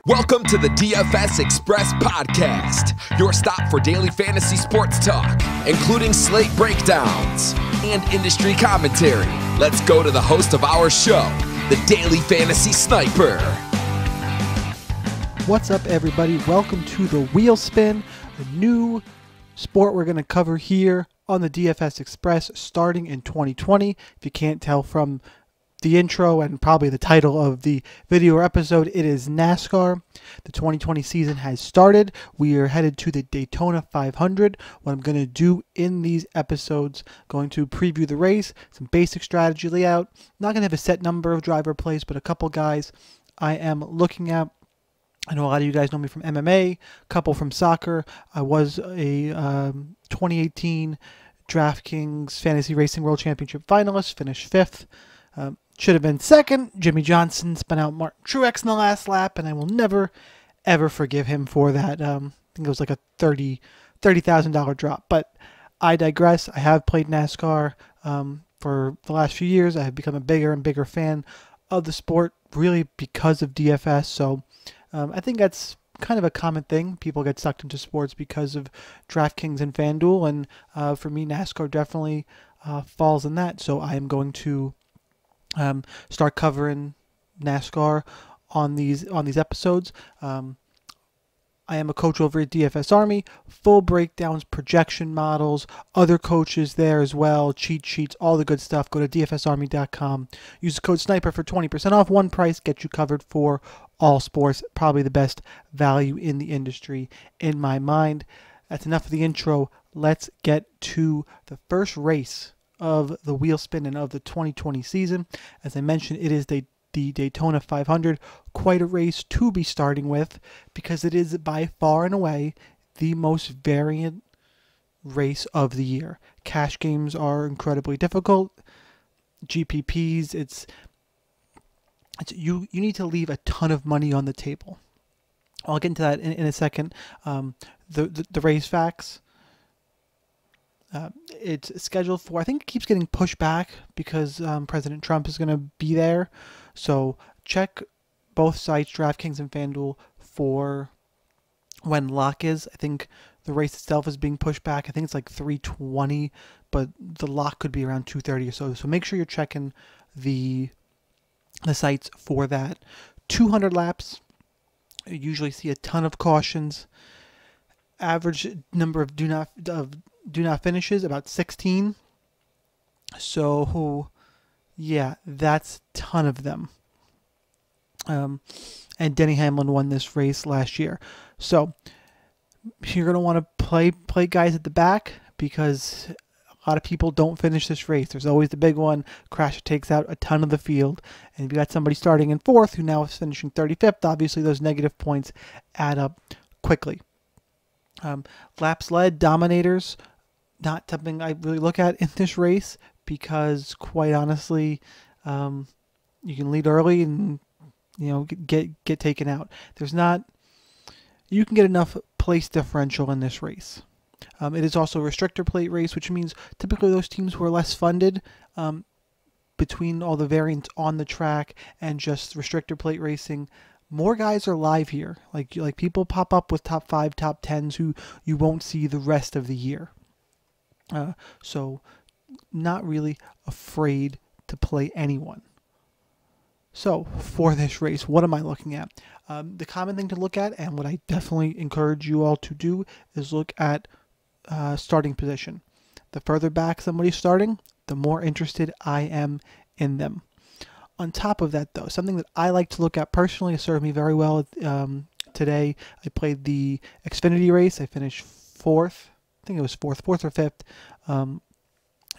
Welcome to the DFS Express podcast, your stop for daily fantasy sports talk, including slate breakdowns and industry commentary. Let's go to the host of our show, the Daily Fantasy Sniper. What's up, everybody? Welcome to the Wheel Spin, a new sport we're going to cover here on the DFS Express starting in 2020. If you can't tell from the intro and probably the title of the video or episode, it is NASCAR. The 2020 season has started. We are headed to the Daytona 500. What I'm going to do in these episodes, going to preview the race, some basic strategy layout. Not going to have a set number of driver plays, but a couple guys I am looking at. I know a lot of you guys know me from MMA, a couple from soccer. I was a 2018 DraftKings Fantasy Racing World Championship finalist, finished 5th. Should have been 2nd. Jimmy Johnson spun out Martin Truex in the last lap, and I will never, ever forgive him for that. I think it was like a $30,000 drop. But I digress. I have played NASCAR for the last few years. I have become a bigger and bigger fan of the sport, really because of DFS. So I think that's kind of a common thing. People get sucked into sports because of DraftKings and FanDuel, and for me, NASCAR definitely falls in that. So I am going to start covering NASCAR on these episodes. I am a coach over at DFS Army. Full breakdowns, projection models, other coaches there as well, cheat sheets, all the good stuff. Go to dfsarmy.com. Use the code SNIPER for 20% off. One price gets you covered for all sports. Probably the best value in the industry in my mind. That's enough of the intro. Let's get to the first race of the wheel spin and of the 2020 season. As I mentioned, it is the Daytona 500. Quite a race to be starting with because it is by far and away the most variant race of the year. Cash games are incredibly difficult. GPPs, it's you need to leave a ton of money on the table. I'll get into that in a second. The race facts. It's scheduled for, I think it keeps getting pushed back because President Trump is going to be there. So check both sites, DraftKings and FanDuel, for when lock is. I think the race itself is being pushed back. I think it's like 3:20, but the lock could be around 2:30 or so. So make sure you're checking the sites for that. 200 laps. You usually see a ton of cautions. Average number of do not finishes, about 16. So yeah, that's a ton of them. And Denny Hamlin won this race last year. So you're going to want to play guys at the back because a lot of people don't finish this race. There's always the big one. Crash takes out a ton of the field. And if you got somebody starting in 4th who now is finishing 35th, obviously those negative points add up quickly. Laps led, dominators, not something I really look at in this race because, quite honestly, you can lead early and get taken out. You can get enough place differential in this race. It is also a restrictor plate race, which means typically those teams who are less funded between all the variants on the track and just restrictor plate racing. More guys are live here. Like people pop up with top 5, top 10s who you won't see the rest of the year. So not really afraid to play anyone. So for this race, what am I looking at? The common thing to look at, and what I definitely encourage you all to do, is look at starting position. The further back somebody's starting, the more interested I am in them. On top of that, though, something that I like to look at personally, has served me very well today. I played the Xfinity race. I finished 4th. I think it was 4th or 5th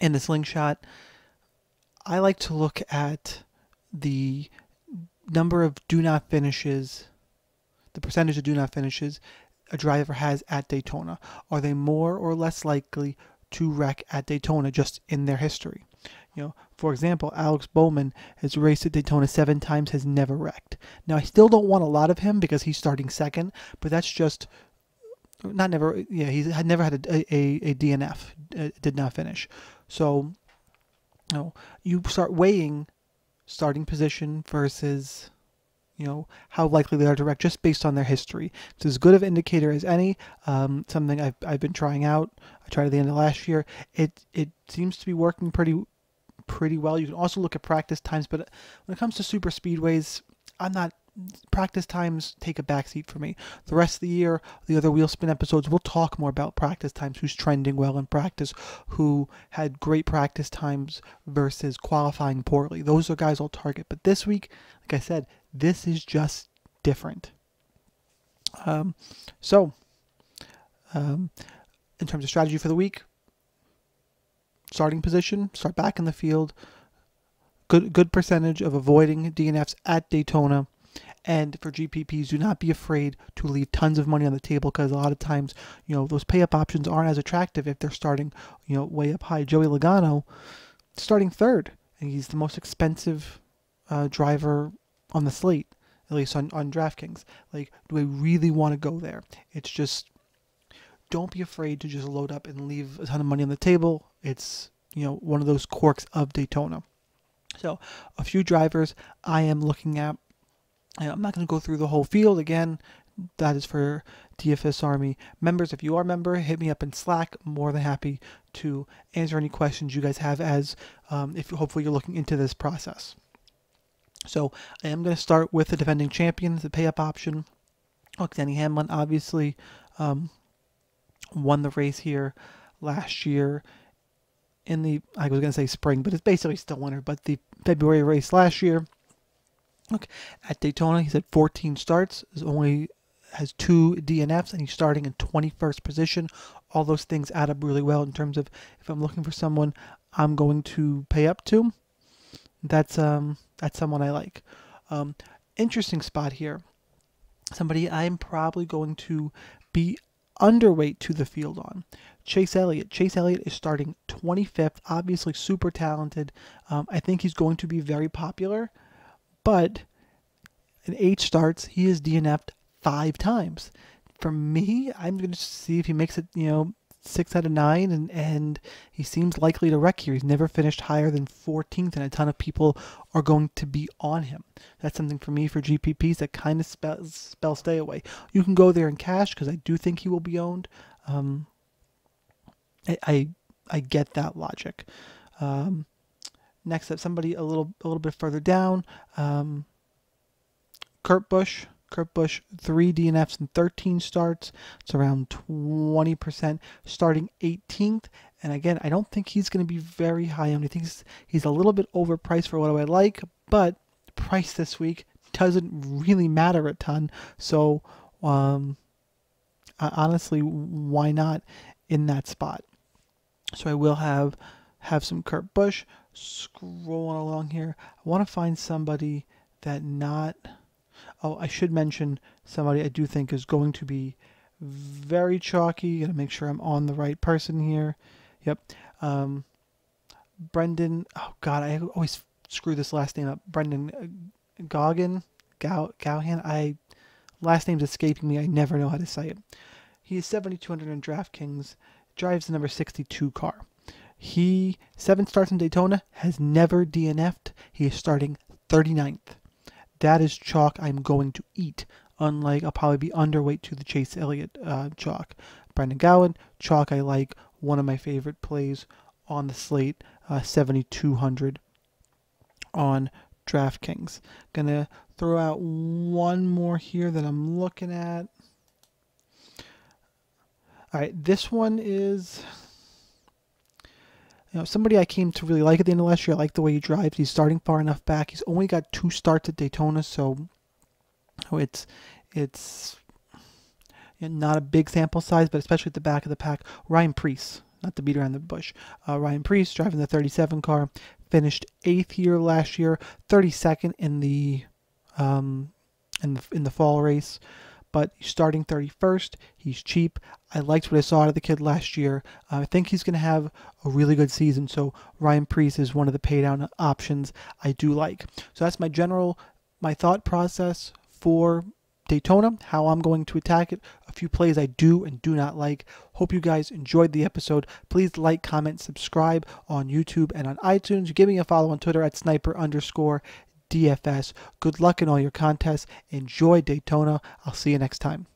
in the slingshot. I like to look at the number of do not finishes, the percentage of do not finishes a driver has at Daytona. Are they more or less likely to wreck at Daytona just in their history? For example, Alex Bowman has raced at Daytona 7 times, has never wrecked. Now, I still don't want a lot of him because he's starting 2nd, but that's just not never. Yeah, he had never had a DNF, did not finish. So, you start weighing starting position versus how likely they are to wreck just based on their history. It's as good of an indicator as any. Something I've been trying out. I tried at the end of last year. It seems to be working pretty well. You can also look at practice times, but when it comes to super speedways, practice times take a backseat for me. The rest of the year, the other wheel spin episodes, we'll talk more about practice times, who's trending well in practice, who had great practice times versus qualifying poorly. Those are guys I'll target. But this week, like I said, this is just different. In terms of strategy for the week, starting position, start back in the field, good percentage of avoiding DNFs at Daytona. And for GPPs, do not be afraid to leave tons of money on the table, because a lot of times, those pay-up options aren't as attractive if they're starting, way up high. Joey Logano starting third, and he's the most expensive driver on the slate, at least on DraftKings. Like, do I really want to go there? It's just, don't be afraid to just load up and leave a ton of money on the table. It's, one of those quirks of Daytona. So, a few drivers I am looking at. I'm not going to go through the whole field again. That is for DFS Army members. If you are a member, hit me up in Slack. I'm more than happy to answer any questions you guys have, as if hopefully you're looking into this process. So I am going to start with the defending champion, the pay-up option. Denny Hamlin obviously won the race here last year in the, I was going to say spring, but it's basically still winter, but the February race last year. Look, at Daytona, he's had 14 starts, has 2 DNFs, and he's starting in 21st position. All those things add up really well in terms of if I'm looking for someone I'm going to pay up to. That's someone I like. Interesting spot here. Somebody I'm probably going to be underweight to the field on. Chase Elliott. Chase Elliott is starting 25th, obviously super talented. I think he's going to be very popular. But in 8 starts, he has DNF'd 5 times. For me, I'm going to see if he makes it, 6 out of 9, and he seems likely to wreck here. He's never finished higher than 14th, and a ton of people are going to be on him. That's something for me for GPPs that kind of spell stay away. You can go there in cash, because I do think he will be owned. I get that logic. Next up, somebody a little bit further down, Kurt Busch. Kurt Busch, 3 DNFs and 13 starts. It's around 20%, starting 18th. And again, I don't think he's going to be very high on. I think he's a little bit overpriced for what I like, but price this week doesn't really matter a ton. So, honestly, why not in that spot? So I will have some Kurt Busch. Scrolling along here, I want to find somebody that not... Oh, I should mention somebody I do think is going to be very chalky. Gotta make sure I'm on the right person here. Yep. Brendan... Oh, God, I always screw this last name up. Brendan Gauhan. Last name's escaping me. I never know how to say it. He is 7,200 in DraftKings. Drives the number 62 car. He, 7 starts in Daytona, has never DNF'd. He is starting 39th. That is chalk I'm going to eat. Unlike, I'll probably be underweight to the Chase Elliott chalk. Brendan Gauhan, chalk I like. One of my favorite plays on the slate. 7,200 on DraftKings. Gonna throw out one more here that I'm looking at. All right, this one is... somebody I came to really like at the end of last year. I like the way he drives. He's starting far enough back. He's only got 2 starts at Daytona, so it's not a big sample size, but especially at the back of the pack. Ryan Preece, not to beat around the bush. Ryan Preece driving the 37 car, finished 8th here last year, 32nd in the fall race. But he's starting 31st. He's cheap. I liked what I saw out of the kid last year. I think he's going to have a really good season. So Ryan Preece is one of the pay down options I do like. So that's my thought process for Daytona, how I'm going to attack it. A few plays I do and do not like. Hope you guys enjoyed the episode. Please like, comment, subscribe on YouTube and on iTunes. Give me a follow on Twitter at @sniper_. DFS. Good luck in all your contests. Enjoy Daytona. I'll see you next time.